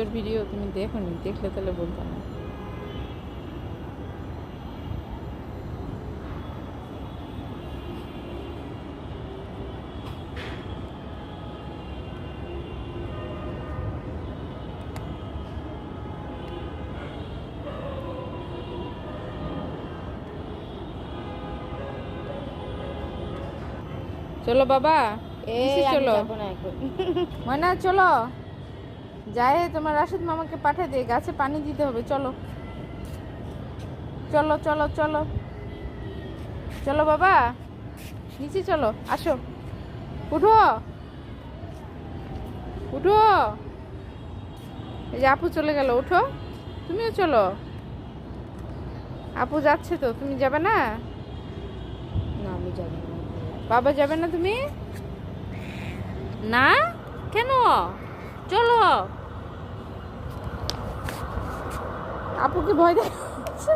ওর video তুমি দেখো নি, দেখলে তাহলে বলতো না। চলো বাবা, চলো ময়না, চলো যাই, তোমার রাশেদ মামাকে পাঠিয়ে দে, গাছে পানি দিতে হবে। চলো চলো চলো চলো চলো বাবা, নিচে চলো, আসো, উঠো উঠো। এই যে আপু চলে গেল, উঠো, তুমিও চলো। আপু যাচ্ছে তো, তুমি যাবে না? না আমি যাবো না। বাবা যাবে না তুমি? না কেন? চলো। আপুকে ভয় দেখাচ্ছে।